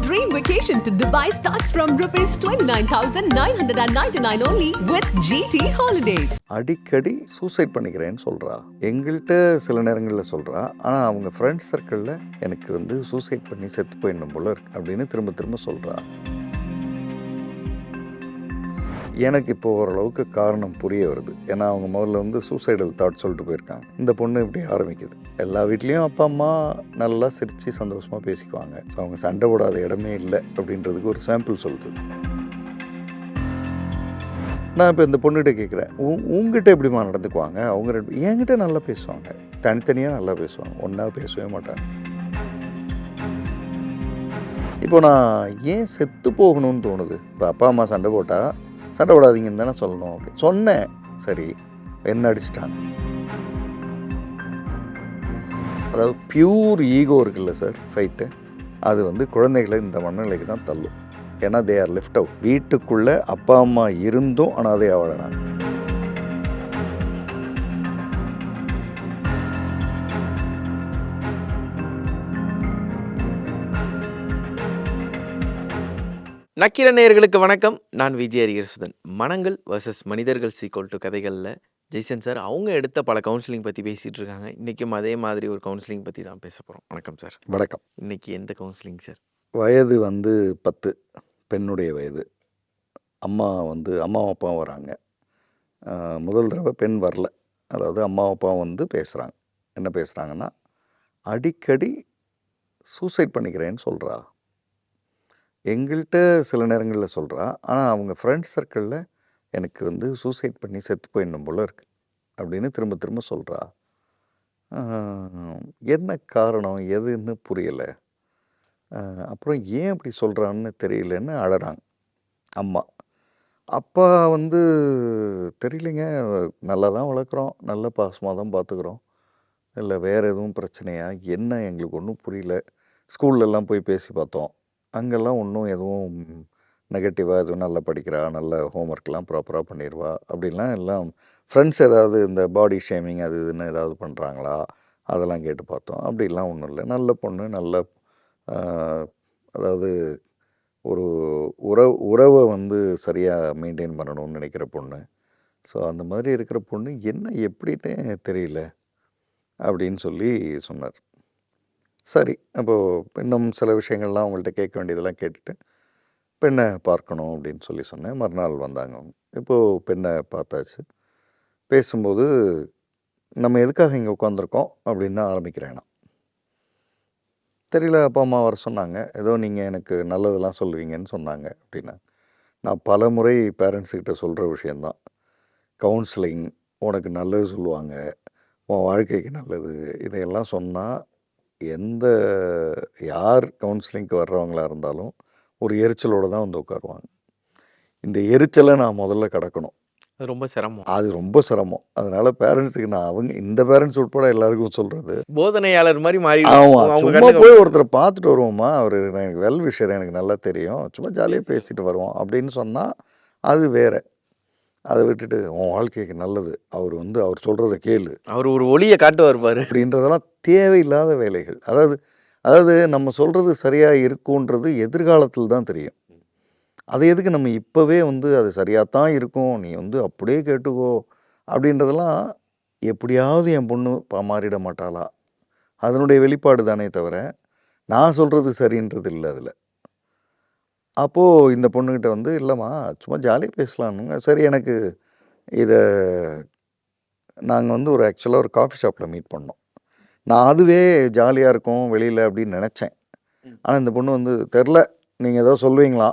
dream vacation to Dubai starts from rupees 29,999 only with GT Holidays. அடிக்கடி suicide பண்ணிக்கிறேன்னு சொல்கிறா. எங்கள்கிட்ட சில நேரங்களில் சொல்கிறா. ஆனால் அவங்க ஃப்ரெண்ட்ஸ் சர்க்கிளில் எனக்கு வந்து சூசைட் பண்ணி செத்து போயிடணும் போல இருக்கு அப்படின்னு திரும்ப திரும்ப சொல்கிறா. எனக்கு இப்போ ஓரளவுக்கு காரணம் புரிய வருது. ஏன்னா அவங்க முதல்ல வந்து சூசைடல் தாட் சொல்லிட்டு போயிருக்காங்க. இந்த பொண்ணு இப்படி ஆரம்பிக்குது. எல்லா வீட்லேயும் அப்பா அம்மா நல்லா சிரித்து சந்தோஷமாக பேசிக்குவாங்க. ஸோ அவங்க சண்டை போடாத இடமே இல்லை அப்படின்றதுக்கு ஒரு சாம்பிள் சொல்லுது. நான் இப்போ இந்த பொண்ணுகிட்ட கேட்குறேன், உங்ககிட்ட எப்படிமா நடந்துக்குவாங்க? அவங்க என்கிட்ட நல்லா பேசுவாங்க, தனித்தனியாக நல்லா பேசுவாங்க, ஒன்றா பேசவே மாட்டாங்க. இப்போ நான் ஏன் செத்து போகணும்னு தோணுது? இப்போ அப்பா அம்மா சண்டை போட்டால் சண்டை போடாதீங்கன்னு தானே சொல்லணும். அப்படி சொன்னேன், சரி என்ன அடிச்சிட்டாங்க. அதாவது பியூர் ஈகோ இருக்குல்ல சார், ஃபைட்டு, அது வந்து குழந்தைகளை இந்த மனநிலைக்கு தான் தள்ளும். ஏன்னா தே ஆர் லெஃப்ட் அவுட். வீட்டுக்குள்ளே அப்பா அம்மா இருந்தும் அனாதையாக வாழறாங்க. நக்கீர நேயர்களுக்கு வணக்கம். நான் விஜய் அரிகரசுதன். மனங்கள் வர்சஸ் மனிதர்கள் சீக்வல் டு கதைகளில் ஜெய்சன் சார் அவங்க எடுத்த பல கவுன்சிலிங் பற்றி பேசிகிட்டு இருக்காங்க. இன்றைக்கும் அதே மாதிரி ஒரு கவுன்சிலிங் பற்றி தான் பேச போகிறோம். வணக்கம் சார். வணக்கம். இன்றைக்கி எந்த கவுன்சிலிங் சார்? வயது வந்து 10, பெண்ணுடைய வயது. அம்மாவும் அப்பாவும் வராங்க. முதல் தடவை பெண் வரல. அதாவது அம்மாவும் அப்பாவும் வந்து பேசுகிறாங்க. என்ன பேசுகிறாங்கன்னா, அடிக்கடி சூசைட் பண்ணிக்கிறேன்னு சொல்கிறா. எங்கள்கிட்ட சில நேரங்களில் சொல்கிறா. ஆனால் அவங்க ஃப்ரெண்ட்ஸ் சர்க்கிளில் எனக்கு வந்து சூசைட் பண்ணி செத்து போயிடணும் போல இருக்கு அப்படின்னு திரும்ப திரும்ப சொல்கிறா. என்ன காரணம் எதுன்னு புரியலை. அப்புறம் ஏன் அப்படி சொல்கிறான்னு தெரியலன்னு அழறாங்க அம்மா. அப்பா வந்து தெரியலைங்க, நல்லா தான் வளர்க்குறோம், நல்ல பாசமாக தான் பார்த்துக்குறோம், இல்லை வேறு எதுவும் பிரச்சனையா என்ன எங்களுக்கு ஒன்றும் புரியல. ஸ்கூல்லலாம் போய் பேசி பார்த்தோம், அங்கெல்லாம் ஒன்றும் எதுவும் நெகட்டிவாக எதுவும் நல்லா படிக்கிறா, நல்ல ஹோம்ஒர்க்லாம் ப்ராப்பராக பண்ணிடுவா அப்படின்லாம் எல்லாம் ஃப்ரெண்ட்ஸ் ஏதாவது இந்த பாடி ஷேமிங் அது இதுன்னு ஏதாவது பண்ணுறாங்களா அதெல்லாம் கேட்டு பார்த்தோம். அப்படிலாம் ஒன்றும் இல்லை, நல்ல பொண்ணு, நல்ல அதாவது ஒரு உறவை வந்து சரியாக மெயின்டைன் பண்ணணும்னு நினைக்கிற பொண்ணு. ஸோ அந்த மாதிரி இருக்கிற பொண்ணு என்ன எப்படின்னே தெரியல அப்படின்னு சொல்லி சொன்னார். சரி, அப்போது இன்னும் சில விஷயங்கள்லாம் அவங்கள்ட்ட கேட்க வேண்டியதெல்லாம் கேட்டுட்டு பெண்ணை பார்க்கணும் அப்படின்னு சொல்லி சொன்னேன். மறுநாள் வந்தாங்க அவங்க. இப்போது பெண்ணை பார்த்தாச்சு. பேசும்போது நம்ம எதுக்காக இங்கே உட்காந்துருக்கோம் அப்படின்னு தான் ஆரம்பிக்கிறேன் நான். தெரியல, அப்பா அம்மா வர சொன்னாங்க, ஏதோ நீங்கள் எனக்கு நல்லதெல்லாம் சொல்லுவீங்கன்னு சொன்னாங்க அப்படின்னா. நான் பல முறை பேரண்ட்ஸுக்கிட்ட சொல்கிற விஷயந்தான், கவுன்சிலிங் உனக்கு நல்லது சொல்லுவாங்க, உன் வாழ்க்கைக்கு நல்லது, இதையெல்லாம் சொன்னால் யார் கவுன்சிலிங்க்கு வர்றவங்களா இருந்தாலும் ஒரு எரிச்சலோடு தான் வந்து உட்காருவாங்க. இந்த எரிச்சலை நான் முதல்ல கடக்கணும். ரொம்ப சிரமம். அது ரொம்ப சிரமம். அதனால் பேரண்ட்ஸுக்கு நான் இந்த பேரண்ட்ஸ் உட்பட எல்லாருக்கும் சொல்கிறது, போதனையாளர் மாதிரி மாறி. ஆமாம், சும்மா போய் ஒருத்தரை பார்த்துட்டு வருவோம்மா, அவர் எனக்கு வெல் விஷயம் எனக்கு நல்லா தெரியும், சும்மா ஜாலியாக பேசிட்டு வருவோம் அப்படின்னு சொன்னால் அது வேறு. அதை விட்டுட்டு உன் வாழ்க்கைக்கு நல்லது, அவர் சொல்கிறத கேளு, அவர் ஒரு ஒளியை காட்டுவார் பாரு அப்படின்றதெல்லாம் தேவையில்லாத வேலைகள். அதாவது நம்ம சொல்கிறது சரியாக இருக்குன்றது எதிர்காலத்தில் தான் தெரியும். அது எதுக்கு நம்ம இப்போவே வந்து அது சரியாக தான் இருக்கும், நீ வந்து அப்படியே கேட்டுக்கோ அப்படின்றதெல்லாம். எப்படியாவது என் பொண்ணு மாறிட மாட்டாளா, அதனுடைய வெளிப்பாடு தானே தவிர நான் சொல்கிறது சரின்றது இல்லை அதில். அப்போது இந்த பொண்ணுக்கிட்ட வந்து இல்லைம்மா சும்மா ஜாலியாக பேசலானுங்க. சரி, எனக்கு இதை நாங்கள் வந்து ஆக்சுவலாக ஒரு காஃபி ஷாப்பில் மீட் பண்ணோம். நான் அதுவே ஜாலியாக இருக்கும் வெளியில் அப்படின்னு நினச்சேன். ஆனால் இந்த பொண்ணு வந்து தெரில, நீங்கள் ஏதோ சொல்லுவீங்களா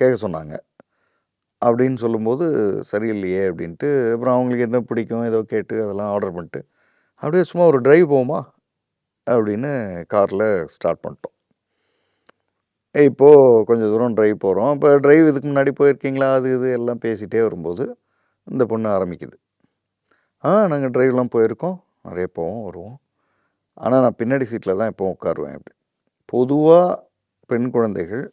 கேட்க சொன்னாங்க அப்படின்னு சொல்லும்போது சரியில்லையே அப்படின்ட்டு, அப்புறம் அவங்களுக்கு என்ன பிடிக்கும் ஏதோ கேட்டு அதெல்லாம் ஆர்டர் பண்ணிட்டு அப்படியே சும்மா ஒரு டிரைவ் போவோமா அப்படின்னு காரில் ஸ்டார்ட் பண்ணிட்டோம். இப்போது கொஞ்சம் தூரம் டிரைவ் போகிறோம். இப்போ டிரைவ் இதுக்கு முன்னாடி போயிருக்கீங்களா அது இது எல்லாம் பேசிகிட்டே வரும்போது இந்த பொண்ணு ஆரம்பிக்குது, நாங்கள் டிரைவ்லாம் போயிருக்கோம், நிறைய போவோம் வருவோம், ஆனால் நான் பின்னாடி சீட்டில் தான் எப்போவும் உட்காருவேன். அப்படி பொதுவாக பெண் குழந்தைகள்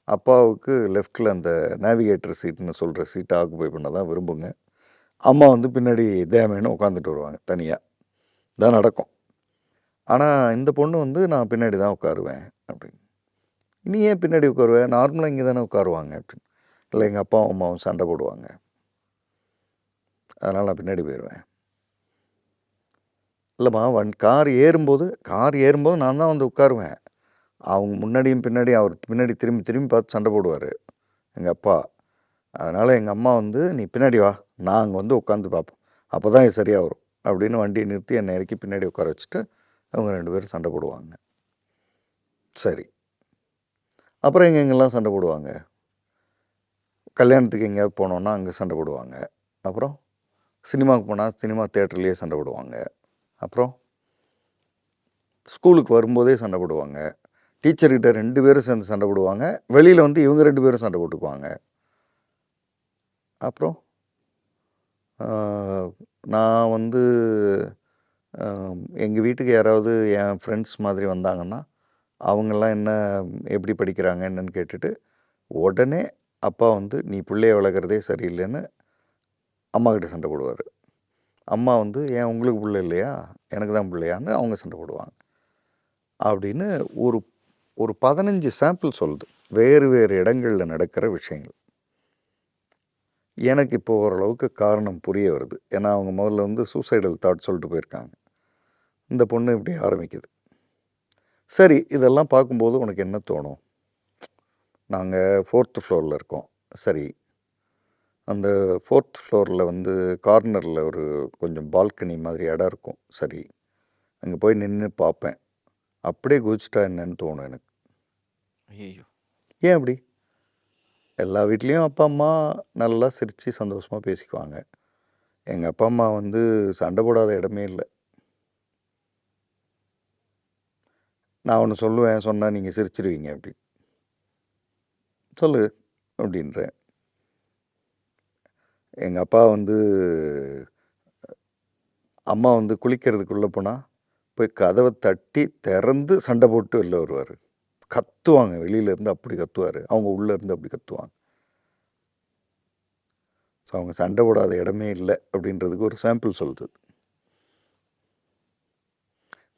அப்பாவுக்கு லெஃப்டில் அந்த நேவிகேட்டர் சீட்னு சொல்கிற சீட்டை ஆக்குபை பண்ண தான் விரும்புங்க. அம்மா வந்து பின்னாடி தேமேன்னு உட்காந்துட்டு வருவாங்க, தனியாக தான் நடக்கும். ஆனால் இந்த பொண்ணு வந்து நான் பின்னாடி தான் உட்காருவேன் அப்படின்னு. நீ ஏன் பின்னாடி உட்காருவ? நார்மலாக இங்கே தானே உட்காருவாங்க அப்படின்னு. இல்லை எங்கள் அப்பாவும் அம்மாவும் சண்டை போடுவாங்க, அதனால் நான் பின்னாடி போயிடுவேன். இல்லைம்மா கார் ஏறும்போது நான் தான் வந்து உட்காருவேன். அவங்க முன்னாடியும் பின்னாடி அவர் பின்னாடி திரும்பி திரும்பி பார்த்து சண்டை போடுவார் எங்கள் அப்பா. அதனால் எங்கள் அம்மா வந்து நீ பின்னாடி வா, நான் அங்கே வந்து உட்காந்து பார்ப்போம், அப்போ தான் இது சரியாக வரும் அப்படின்னு வண்டியை நிறுத்தி என்னை இறக்கி பின்னாடி உட்கார வச்சுட்டு அவங்க 2 பேரும் சண்டை போடுவாங்க. சரி, அப்புறம் எங்கெங்கெல்லாம் சண்டை போடுவாங்க? கல்யாணத்துக்கு எங்கேயாவது போனோன்னா அங்கே சண்டை போடுவாங்க. அப்புறம் சினிமாவுக்கு போனால் சினிமா தேட்டர்லேயே சண்டை போடுவாங்க. அப்புறம் ஸ்கூலுக்கு வரும்போதே சண்டை போடுவாங்க. டீச்சர்கிட்ட 2 பேரும் சேர்ந்து சண்டை போடுவாங்க. வெளியில் வந்து இவங்க 2 பேரும் சண்டை போட்டுக்குவாங்க. அப்புறம் நான் வந்து எங்கள் வீட்டுக்கு யாராவது என் ஃப்ரெண்ட்ஸ் மாதிரி வந்தாங்கன்னா அவங்கெல்லாம் என்ன எப்படி படிக்கிறாங்க என்னன்னு கேட்டுட்டு உடனே அப்பா வந்து நீ பிள்ளைய வளர்க்குறதே சரியில்லைன்னு அம்மாக்கிட்ட சண்டை போடுவார். அம்மா வந்து ஏன் உங்களுக்கு பிள்ளை இல்லையா, எனக்கு தான் பிள்ளையான்னு அவங்க சண்டை போடுவாங்க. அப்படின்னு ஒரு ஒரு 15 சாம்பிள் சொல்லுது, வேறு வேறு இடங்களில் நடக்கிற விஷயங்கள். எனக்கு இப்போ ஓரளவுக்கு காரணம் புரிய வருது. ஏன்னா அவங்க முதல்ல வந்து சூசைடல் தாட் சொல்லிட்டு போயிருக்காங்க. இந்த பொண்ணு இப்படி ஆரம்பிக்குது. சரி, இதெல்லாம் பார்க்கும்போது உனக்கு என்ன தோணும்? நாங்கள் 4th ஃப்ளோரில் இருக்கோம். சரி, அந்த 4th ஃப்ளோரில் வந்து கார்னரில் ஒரு கொஞ்சம் பால்கனி மாதிரி இடம் இருக்கும். சரி, அங்கே போய் நின்று பார்ப்பேன். அப்படியே குதிச்சிட்டா என்னன்னு தோணும் எனக்கு. ஐயோ, ஏன் அப்படி? எல்லா வீட்லேயும் அப்பா அம்மா நல்லா சிரித்து சந்தோஷமாக பேசிக்குவாங்க. எங்கள் அப்பா அம்மா வந்து சண்டை போடாத இடமே இல்லை. நான் ஒன்று சொல்லுவேன், சொன்னால் நீங்கள் சிரிச்சிருவீங்க அப்படி. சொல்லு அப்படின்றேன். எங்கள் அப்பா வந்து அம்மா வந்து குளிக்கிறதுக்குள்ளே போனால் போய் கதவை தட்டி திறந்து சண்டை போட்டு வெளில வருவார். கத்துவாங்க, வெளியிலேருந்து அப்படி கத்துவார், அவங்க உள்ளேருந்து அப்படி கத்துவாங்க. ஸோ அவங்க சண்டை போடாத இடமே இல்லை அப்படின்றதுக்கு ஒரு சாம்பிள் சொல்லுது.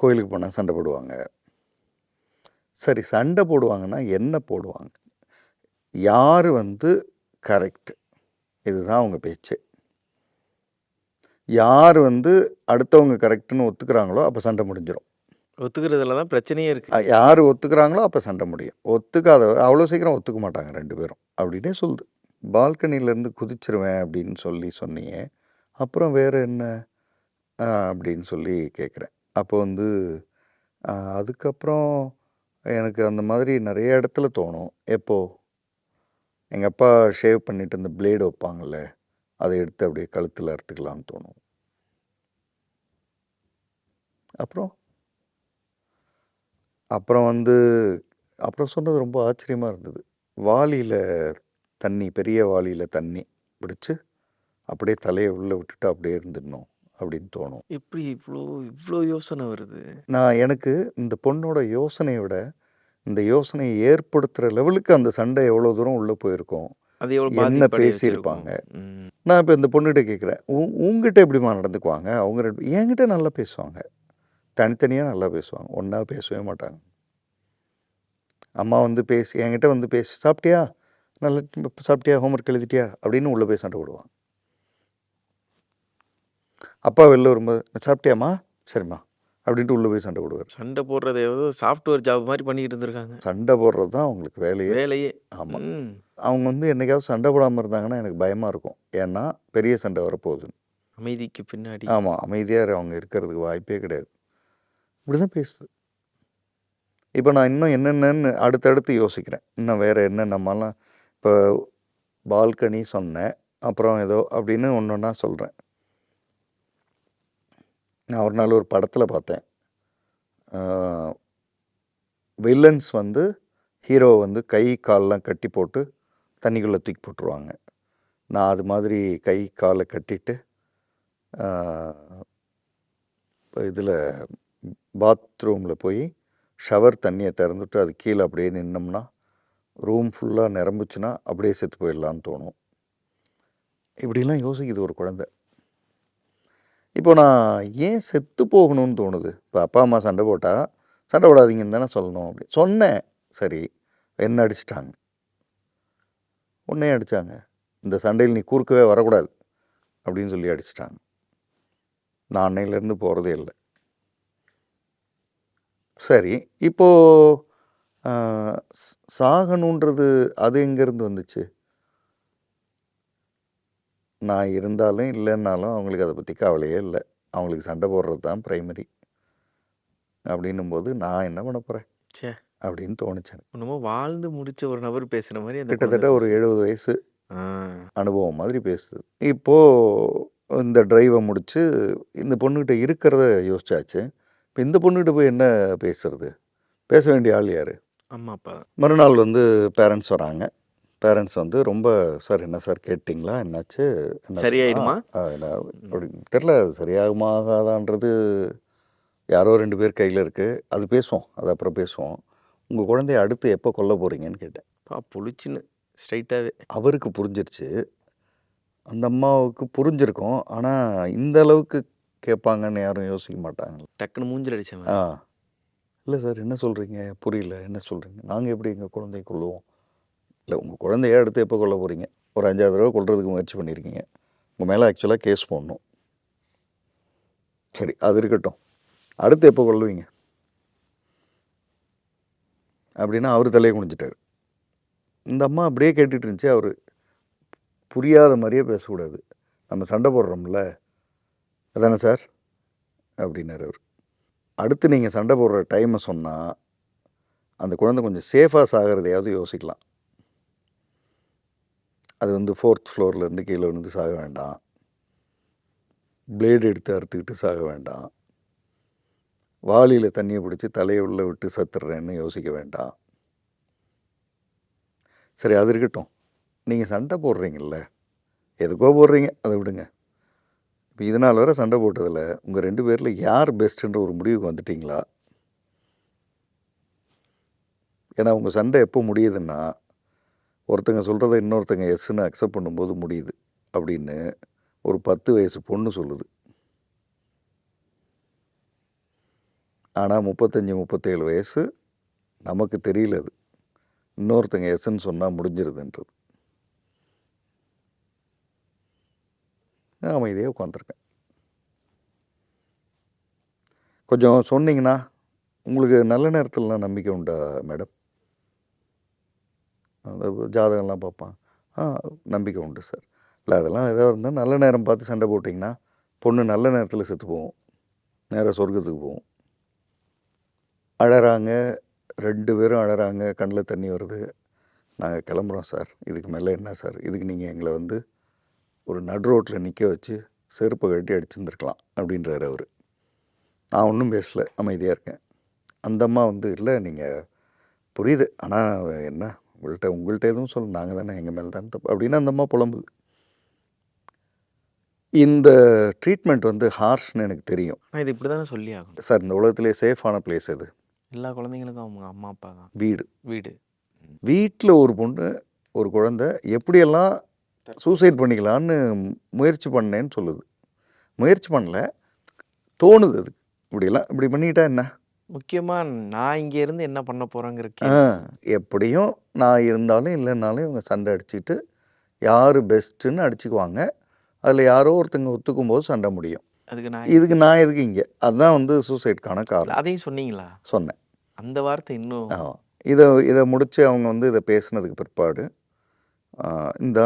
கோயிலுக்கு போனால் சண்டை போடுவாங்க. சரி, சண்டை போடுவாங்கன்னா என்ன போடுவாங்க? யார் வந்து கரெக்ட், இதுதான் அவங்க பேச்சு. யார் வந்து அடுத்தவங்க கரெக்டுன்னு ஒத்துக்கிறாங்களோ அப்போ சண்டை முடிஞ்சிடும். ஒத்துக்கிறதுல தான் பிரச்சனையே இருக்குது. யார் ஒத்துக்கிறாங்களோ அப்போ சண்டை முடியும். ஒத்துக்காத அவ்வளோ சீக்கிரம் ஒத்துக்க மாட்டாங்க 2 பேரும் அப்படின்னே சொல்லுது. பால்கனிலேருந்து குதிச்சிருவேன் அப்படின்னு சொன்னீங்க, அப்புறம் வேறு என்ன அப்படின்னு சொல்லி கேட்குறேன். அப்போ வந்து அதுக்கப்புறம் எனக்கு அந்த மாதிரி நிறைய இடத்துல தோணும். எப்போ எங்கள் அப்பா ஷேவ் பண்ணிவிட்டு இந்த பிளேடு வைப்பாங்கள்ல, அதை எடுத்து அப்படியே கழுத்தில் அறுத்துக்கலாம்னு தோணும். அப்புறம் வந்து அப்புறம் சொன்னது ரொம்ப ஆச்சரியமாக இருந்தது. வாளியில் தண்ணி, பெரிய வாளியில் தண்ணி பிடிச்சி அப்படியே தலையை உள்ளே விட்டுட்டு அப்படியே இருந்துடணும் அப்படின்னு தோணும். எப்படி இவ்வளோ யோசனை வருது? எனக்கு இந்த பொண்ணோட யோசனையை விட இந்த யோசனையை ஏற்படுத்துகிற லெவலுக்கு அந்த சண்டை எவ்வளோ தூரம் உள்ளே போயிருக்கோம், அது எவ்வளோ என்ன பாதிப்படைய பேசியிருப்பாங்க. வச்சிருக்கும். நான் இப்போ இந்த பொண்ணுகிட்ட கேட்குறேன், உங்ககிட்ட எப்படிமா நடந்துக்குவாங்க? அவங்க என்கிட்ட நல்லா பேசுவாங்க, தனித்தனியாக நல்லா பேசுவாங்க, ஒன்றா பேசவே மாட்டாங்க. அம்மா வந்து என்கிட்ட வந்து சாப்பிட்டியா, நல்லா சாப்பிட்டியா, ஹோம்ஒர்க் எழுதிட்டியா அப்படின்னு உள்ளே போய் சண்டை போடுவாங்க. அப்பா வெளில வரும்போது சாப்பிட்டியாம்மா, சரிம்மா அப்படின்ட்டு உள்ளே போய் சண்டை போடுவார். சண்டை போடுறது ஏதோ சாஃப்ட்வேர் ஜாப் மாதிரி பண்ணிக்கிட்டு இருந்திருக்காங்க. சண்டை போடுறது தான் அவங்களுக்கு வேலையே. ஆமாம். அவங்க வந்து என்னைக்காவது சண்டை போடாமல் இருந்தாங்கன்னா எனக்கு பயமாக இருக்கும். ஏன்னா பெரிய சண்டை வரப்போகுதுன்னு. அமைதிக்கு பின்னாடி. ஆமாம், அமைதியாக அவங்க இருக்கிறதுக்கு வாய்ப்பே கிடையாது. இப்படி தான் பேசுது. இப்போ நான் இன்னும் என்னென்னு அடுத்தடுத்து யோசிக்கிறேன். இன்னும் வேறு என்னென்னமாலாம். இப்போ பால்கனி சொன்னேன், அப்புறம் ஏதோ அப்படின்னு ஒன்று ஒன்றா சொல்கிறேன். நான் ஒரு நாள் ஒரு படத்தில் பார்த்தேன், வில்லன்ஸ் வந்து ஹீரோ வந்து கை காலெலாம் கட்டி போட்டு தண்ணிக்குள்ளே தூக்கி போட்டுருவாங்க. நான் அது மாதிரி கை காலை கட்டிட்டு இதில் பாத்ரூமில் போய் ஷவர் தண்ணியை திறந்துட்டு அது கீழே அப்படியே நின்னோம்னா ரூம் ஃபுல்லாக நிரம்புச்சுன்னா அப்படியே செத்து போயிடலான்னு தோணும். இப்படிலாம் யோசிக்குது ஒரு குழந்தை. இப்போ நான் ஏன் செத்து போகணும்னு தோணுது? இப்போ அப்பா அம்மா சண்டை போட்டால் சண்டை போடாதீங்கன்னு தானே சொல்லணும். அப்படி சொன்னேன், சரி என்ன அடிச்சிட்டாங்க. உன்னையே அடித்தாங்க. இந்த சண்டையில் நீ குறுக்கவே வரக்கூடாது அப்படின்னு சொல்லி அடிச்சிட்டாங்க. நான் அன்னையிலேருந்து போகிறதே இல்லை. சரி, இப்போது சாகணுன்றது அது எங்கேருந்து வந்துச்சு? நான் இருந்தாலும் இல்லைன்னாலும் அவங்களுக்கு அதை பற்றி கவலையே இல்லை. அவங்களுக்கு சண்டை போடுறது தான் ப்ரைமரி அப்படின்னும் போது நான் என்ன பண்ண போகிறேன் ச்சே! அப்படின்னு தோணுச்சு. என்னமோ வாழ்ந்து முடிச்ச ஒரு நபர் பேசுற மாரி அந்த கிட்டத்தட்ட குழந்தை ஒரு பேசுது. 70 வயசு ஆ. அனுபவம் மாதிரி பேசுது. இப்போது இந்த டிரைவை முடித்து இந்த பொண்ணுகிட்ட இருக்கிறத யோசிச்சாச்சு. இப்போ இந்த பொண்ணுகிட்ட போய் என்ன பேசுறது? பேச வேண்டிய ஆள் யார்? அம்மா, அப்பா தான். மறுநாள் வந்து பேரண்ட்ஸ் வராங்க. பேரண்ட்ஸ் வந்து ரொம்ப, சார் என்ன சார் கேட்டிங்களா? என்னாச்சு? என்ன சரியாயிடுமா? அப்படி தெரில. சரியாகுமா ஆகாதான்றது யாரோ 2 பேர் கையில் இருக்குது. அது பேசுவோம். அது அப்புறம் பேசுவோம். உங்கள் குழந்தைய அடுத்து எப்போ கொல்ல போகிறீங்கன்னு கேட்டேன். புளிச்சுன்னு ஸ்ட்ரைட்டாகவே. அவருக்கு புரிஞ்சிருச்சு. அந்த அம்மாவுக்கு புரிஞ்சிருக்கும். ஆனால் இந்த அளவுக்கு கேட்பாங்கன்னு யாரும் யோசிக்க மாட்டாங்க. டக்குன்னு மூஞ்சில் அடிச்சேன். ஆ இல்லை சார் என்ன சொல்கிறீங்க? புரியல. என்ன சொல்கிறீங்க? நாங்கள் எப்படி எங்கள் குழந்தைய கொல்லுவோம்? இல்லை உங்கள் குழந்தைய அடுத்து எப்போ கொல்ல போகிறீங்க? ஒரு 5வது தடவை கொல்றதுக்கு முயற்சி பண்ணியிருக்கீங்க. உங்கள் மேலே ஆக்சுவலாக கேஸ் போடணும். சரி, அது இருக்கட்டும். அடுத்து எப்போ கொல்லுவீங்க? அப்படின்னா அவர் தலையை குனிஞ்சிட்டார். இந்த அம்மா அப்படியே கேட்டுட்டு இருந்துச்சு. அவர் புரியாத மாதிரியே பேசக்கூடாது. நம்ம சண்டை போடுறோம்ல, அதானே சார் அப்படின்னாரு அவர். அடுத்து நீங்கள் சண்டை போடுற டைமை சொன்னால் அந்த குழந்தை கொஞ்சம் சேஃபாக சாகிறதையாவது யோசிக்கலாம். அது வந்து 4th ஃப்ளோர்லேருந்து கீழே விழுந்து சாக வேண்டாம். பிளேடு எடுத்து அறுத்துக்கிட்டு சாக வேண்டாம். வாளியில் தண்ணியை பிடிச்சி தலையை உள்ளே விட்டு சத்துடுறேன்னு யோசிக்க வேண்டாம். சரி, அது இருக்கட்டும். நீங்கள் சண்டை போடுறீங்கல்ல, எதுக்கோ போடுறீங்க, அதை விடுங்க. இப்போ இதனால் வர சண்டை போட்டதில் உங்கள் 2 பேரில் யார் பெஸ்ட்டுன்ற ஒரு முடிவுக்கு வந்துட்டிங்களா? ஏன்னா உங்கள் சண்டை எப்போ முடியுதுன்னா, ஒருத்தங்க சொல்கிறத இன்னொருத்தங்க எஸ்ன்னு அக்செப்ட் பண்ணும்போது முடியுது அப்படின்னு ஒரு 10 வயசு பொண்ணு சொல்லுது. ஆனால் 35, 37 வயசு நமக்கு தெரியல அது. இன்னொருத்தங்க எஸ்ன்னு சொன்னால் முடிஞ்சிருதுன்றது. நான் அமைதியாக உட்காந்துருக்கேன். கொஞ்சம் சொன்னீங்கன்னா, உங்களுக்கு நல்ல நேரத்திலலாம் நம்பிக்கை உண்டா மேடம்? அந்த ஜாதகம்லாம் பார்ப்பான். நம்பிக்கை உண்டு சார். இல்லை அதெல்லாம் ஏதாவது இருந்தால் நல்ல நேரம் பார்த்து சண்டை போட்டிங்கன்னா பொண்ணு நல்ல நேரத்தில் செத்து போகும், நேராக சொர்க்கத்துக்கு போகும். அழறாங்க, 2 பேரும் அழறாங்க, கண்ணில் தண்ணி வருது. நாங்கள் கிளம்புறோம் சார், இதுக்கு மேலே என்ன சார்? இதுக்கு நீங்கள் எங்களை வந்து ஒரு நடு ரோட்டில் நிற்க வச்சு செருப்பை கட்டி அடிச்சுருந்துருக்கலாம் அப்படின்றாரு அவர். நான் ஒன்றும் பேசலை, அமைதியாக இருக்கேன். அந்த அம்மா வந்து இல்லை நீங்கள் புரியுது, ஆனால் என்ன உங்கள்கிட்ட எதுவும் சொல்ல, நாங்கள் தானே எங்கள் மேலே தான் தப்பு அப்படின்னு அந்த அம்மா புலம்புது. இந்த ட்ரீட்மெண்ட் வந்து ஹார்ஷ்னு எனக்கு தெரியும். இது இப்படி தானே சொல்லி ஆகணும் சார். இந்த உலகத்திலே சேஃபான பிளேஸ் எது? எல்லா குழந்தைங்களுக்கும் அவங்க அம்மா அப்பா தான். வீடு. வீடு. வீட்டில் ஒரு பொண்ணு ஒரு குழந்தை எப்படியெல்லாம் சூசைட் பண்ணிக்கலான்னு முயற்சி பண்ணேன்னு சொல்லுது. முயற்சி பண்ணல, தோணுது. அது இப்படி பண்ணிக்கிட்டா என்ன? முக்கியமாக நான் இங்கே இருந்து என்ன பண்ண போகிறேங்கிற எப்படியும் நான் இருந்தாலும் இல்லைன்னாலும் இவங்க சண்டை அடிச்சுக்கிட்டு யார் பெஸ்ட்டுன்னு அடிச்சுக்குவாங்க. அதில் யாரோ ஒருத்தங்க ஒத்துக்கும் போது சண்டை முடியும். இதுக்கு நான் எதுக்கு இங்கே? அதுதான் வந்து சூசைட்கான காரணம். அதையும் சொன்னீங்களா? சொன்னேன். அந்த வார்த்தை இன்னும் இதை முடித்து அவங்க வந்து இதை பேசினதுக்கு பிற்பாடு இந்த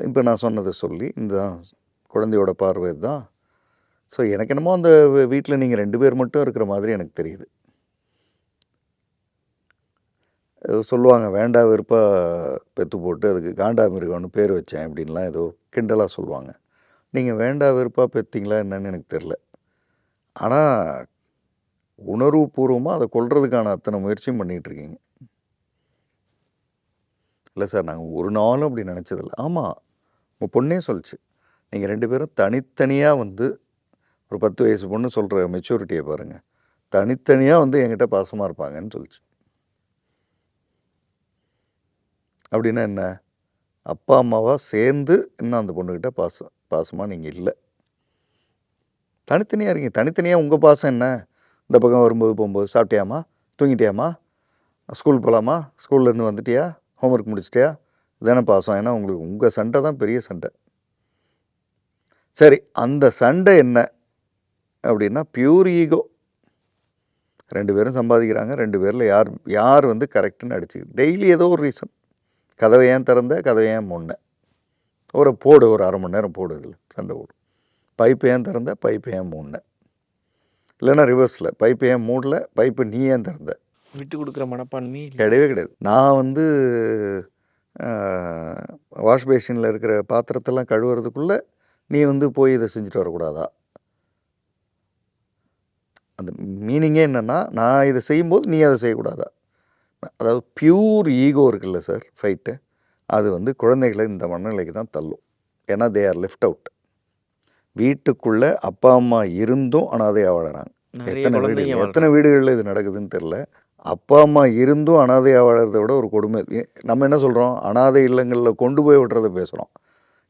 இப்போ நான் சொன்னதை சொல்லி இந்த குழந்தையோட பார்வை தான். ஸோ எனக்கு என்னமோ அந்த வீட்டில் நீங்கள் 2 பேர் மட்டும் இருக்கிற மாதிரி எனக்கு தெரியுது. சொல்லுவாங்க வேண்டா வெறுப்பாக பெற்று போட்டு அதுக்கு காண்டாமிருகம்னு பேர் வச்சேன் அப்படின்லாம் ஏதோ கிண்டலாக சொல்லுவாங்க. நீங்கள் வேண்டா வெறுப்பாக பெற்றீங்களா என்னன்னு எனக்கு தெரில. ஆனால் உணர்வுபூர்வமாக அதை கொல்றதுக்கான அத்தனை முயற்சியும் பண்ணிகிட்ருக்கீங்க. இல்லை சார், நாங்கள் ஒரு நாளும் அப்படி நினச்சதில்ல. ஆமாம், உங்கள் பொண்ணே சொல்லிச்சு, நீங்கள் 2 பேரும் தனித்தனியாக வந்து ஒரு 10 வயசு பொண்ணு சொல்கிற மெச்சூரிட்டியை பாருங்கள், தனித்தனியாக வந்து என்கிட்ட பாசமாக இருப்பாங்கன்னு சொல்லிச்சு. அப்படின்னா என்ன? அப்பா அம்மாவாக சேர்ந்து இன்னும் அந்த பொண்ணுக்கிட்ட பாசமாக நீங்கள் இல்லை, தனித்தனியாக இருக்கீங்க. தனித்தனியாக உங்கள் பாசம் என்ன? இந்த பக்கம் வரும்போது போகும்போது சாப்பிட்டியாமா, தூங்கிட்டியாமா, ஸ்கூல் போகலாமா, ஸ்கூல்லேருந்து வந்துட்டியா, ஹோம்ஒர்க் முடிச்சிட்டியா, தானே பாசம். ஏன்னா உங்களுக்கு உங்கள் சண்டை தான் பெரிய சண்டை. சரி, அந்த சண்டை என்ன அப்படின்னா பியூர் ஈகோ. 2 பேரும் சம்பாதிக்கிறாங்க, 2 பேரில் யார் வந்து கரெக்டுன்னு அடிச்சு டெய்லி ஏதோ ஒரு ரீசன். கதவை ஏன் திறந்த, கதவை ஏன் மூடின, ஒரு 1/2 மணி நேரம் போடு, இதில் சண்டை போடு. பைப்பு ஏன் திறந்த, பைப்பு ஏன் மூடின, இல்லைன்னா ரிவர்ஸில் பைப்பு ஏன் மூடல, பைப்பு நீ ஏன் திறந்த. விட்டு கொடுக்குற மனப்பான்மை கிடையவே கிடையாது. நான் வந்து வாஷ் பேஷனில் இருக்கிற பாத்திரத்தெல்லாம் கழுவுறதுக்குள்ளே நீ வந்து போய் இதை செஞ்சுட்டு வரக்கூடாதா? அந்த மீனிங்கே என்னென்னா, நான் இதை செய்யும்போது நீ அதை செய்யக்கூடாதா? அதாவது பியூர் ஈகோ இருக்குல்ல சார், ஃபைட்டு. அது வந்து குழந்தைகளை இந்த மனநிலைக்கு தான் தள்ளும். ஏன்னா தே ஆர் லெஃப்ட் அவுட். வீட்டுக்குள்ளே அப்பா அம்மா இருந்தும் அனாதையாக வாழறாங்க. எத்தனை வீடுகளில் இது நடக்குதுன்னு தெரில. அப்பா அம்மா இருந்தும் அனாதையாக வாழறதை விட ஒரு கொடுமை. நம்ம என்ன சொல்கிறோம், அனாதை இல்லங்களில் கொண்டு போய் விடுறதை பேசுகிறோம்.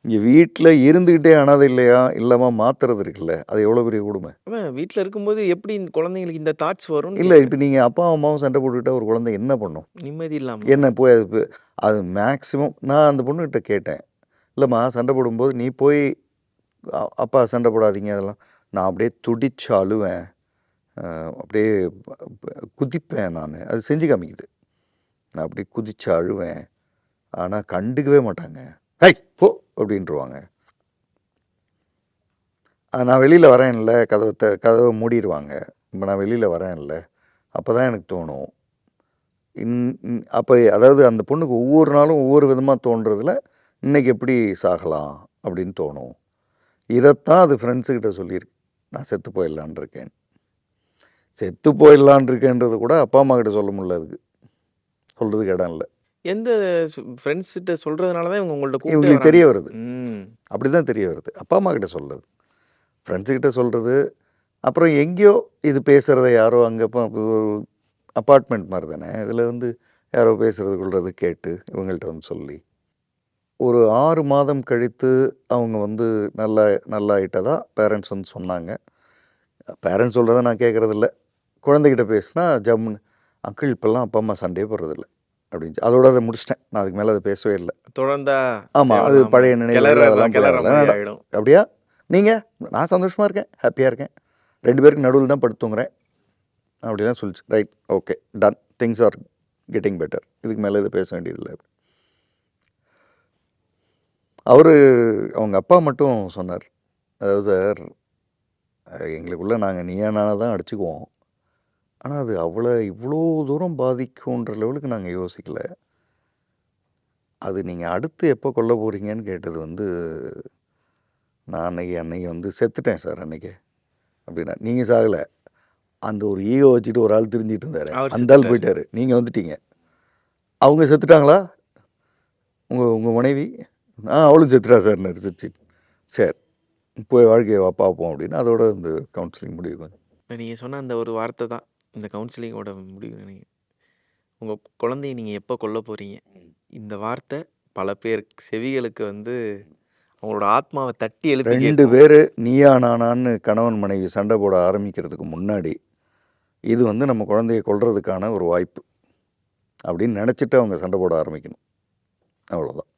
இங்கே வீட்டில் இருந்துக்கிட்டே அனாதை இல்லையா இல்லாமல் மாற்றுறது இருக்குல்ல, அது எவ்வளோ பெரிய கொடுமை. வீட்டில் இருக்கும்போது எப்படி இந்த குழந்தைங்களுக்கு இந்த தாட்ஸ் வரும்? இல்லை, இப்போ நீங்கள் அப்பா அம்மாவும் சண்டை போட்டுக்கிட்டா ஒரு குழந்தை என்ன பண்ணும்? நிம்மதி இல்லாமல் என்ன போய் அது மேக்ஸிமம். நான் அந்த பொண்ணுக்கிட்ட கேட்டேன், இல்லைம்மா சண்டை போடும்போது நீ போய் அப்பா சண்டை போடாதீங்க அதெல்லாம். நான் அப்படியே துடிச்சு அழுவேன், அப்படியே குதிப்பேன். நான் அது செஞ்சு காமிக்குது. நான் அப்படியே குதிச்சு அழுவேன், ஆனால் கண்டுக்கவே மாட்டாங்க. ஹை போ அப்படின்ட்டுருவாங்க. நான் வெளியில் வரேன்ல, கதவை மூடிடுவாங்க. இப்போ நான் வெளியில் வரேன்ல, அப்போ தான் எனக்கு தோணும். அப்போ அதாவது அந்த பொண்ணுக்கு ஒவ்வொரு நாளும் ஒவ்வொரு விதமாக தோன்றதில் இன்றைக்கி எப்படி சாகலாம் அப்படின்னு தோணும். இதைத்தான் அது ஃப்ரெண்ட்ஸுக்கிட்ட சொல்லியிருக்கு, நான் செத்து போயிடலான் இருக்கேன். செத்து போயிடலான் இருக்கேன்றது கூட அப்பா அம்மா கிட்ட சொல்ல முடியல, அதுக்கு சொல்கிறதுக்கு இடம் இல்லை. எந்த ஃப்ரெண்ட்ஸ்கிட்ட சொல்கிறதுனால தான் உங்கள்ட்ட இவங்களுக்கு தெரிய வருது. அப்படி தான் தெரிய வருது. அப்பா அம்மா கிட்ட சொல்கிறது, ஃப்ரெண்ட்ஸுக்கிட்ட சொல்கிறது. அப்புறம் எங்கேயோ இது பேசுகிறத யாரோ அங்கே அப்பார்ட்மெண்ட் மாதிரி தானே, இதில் வந்து யாரோ பேசுகிறது கொள்வது கேட்டு இவங்கள்ட்ட வந்து சொல்லி ஒரு 6 மாதம் கழித்து அவங்க வந்து நல்லாயிட்டதா பேரண்ட்ஸ் வந்து சொன்னாங்க. பேரண்ட்ஸ் சொல்கிறத நான் கேட்குறதில்ல. குழந்தைகிட்ட பேசினா ஜம்முன்னு, அங்கிள் இப்போல்லாம் அப்பா அம்மா சண்டையே போடுறதில்ல அப்படின்னு. அதோட அதை முடிச்சிட்டேன். நான் அதுக்கு மேலே அதை பேசவே இல்லை. தொடர்ந்தா ஆமாம், அது பழைய நினைவுகள் அதெல்லாம். அப்படியா நீங்கள், நான் சந்தோஷமாக இருக்கேன், ஹாப்பியாக இருக்கேன், 2 பேருக்கு நடுவில் தான் படுத்துங்கிறேன் அப்படிலாம் சொல்லிச்சு. Right, okay, done, things are getting better, இதுக்கு மேலே இதை பேச வேண்டியதில்லை. அவங்க அப்பா மட்டும் சொன்னார், அதாவது சார் எங்களுக்குள்ளே நாங்கள் நீயா நானாக தான் அடிச்சுக்குவோம், ஆனால் அது இவ்வளோ தூரம் பாதிக்கும்ன்ற லெவலுக்கு நாங்கள் யோசிக்கலை. அது நீங்கள் அடுத்து எப்போ கொல்ல போகிறீங்கன்னு கேட்டது வந்து, நான் அன்னைக்கு வந்து செத்துட்டேன் சார் அன்றைக்கி அப்படின்னா. நீங்கள் சாகலை, அந்த ஒரு ஈகோ வச்சுட்டு ஒரு ஆள் தெரிஞ்சிட்டு இருந்தார், அந்த ஆள் போயிட்டார், நீங்கள் வந்துட்டீங்க. அவங்க செத்துட்டாங்களா உங்கள் மனைவி? அவளும் செத்துட்டா சார் நடிச்சிருச்சு. சரி போய் வாழ்க்கையை பார்ப்போம் அப்படின்னு அதோட இந்த கவுன்சிலிங் முடிவு. நீங்கள் சொன்ன அந்த ஒரு வார்த்தை தான் இந்த கவுன்சிலிங்கோட முடிவு. நீங்கள் உங்கள் குழந்தைய நீங்கள் எப்போ கொல்ல போகிறீங்க, இந்த வார்த்தை பல பேர் செவிகளுக்கு வந்து அவங்களோட ஆத்மாவை தட்டி எழுப்பி. 2 பேர் நீயா நானான்னு கணவன் மனைவி சண்டை போட ஆரம்பிக்கிறதுக்கு முன்னாடி இது வந்து நம்ம குழந்தைய கொல்றதுக்கான ஒரு வாய்ப்பு அப்படின்னு நினச்சிட்டு அவங்க சண்டை போட ஆரம்பிக்கணும், அவ்வளோதான்.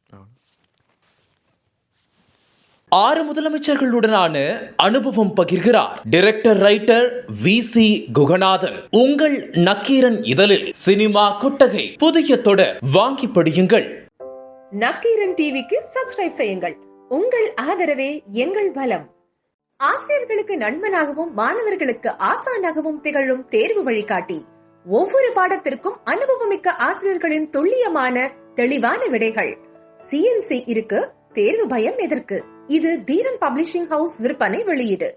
6 முதலமைச்சர்களுடனான அனுபவம் பகிர்கிறார் டைரக்டர் ரைட்டர் VC குகநாதன். உங்கள் நக்கீரன் இதழில் சினிமா கொட்டகை புதிய தொடர் வாங்கி படியுங்கள். நக்கீரன் டிவிக்கு சப்ஸ்கிரைப் செய்யுங்கள். உங்கள் ஆதரவே எங்கள் பலம். ஆசிரியர்களுக்கு நண்பனாகவும் மாணவர்களுக்கு ஆசானாகவும் திகழும் தேர்வு வழிகாட்டி. ஒவ்வொரு பாடத்திற்கும் அனுபவமிக்க ஆசிரியர்களின் துல்லியமான தெளிவான விடைகள். CNC இருக்கு, தேர்வு பயம் எதற்கு? இது தீரன் பப்ளிஷிங் ஹவுஸ் விற்பனை வெளியீடு.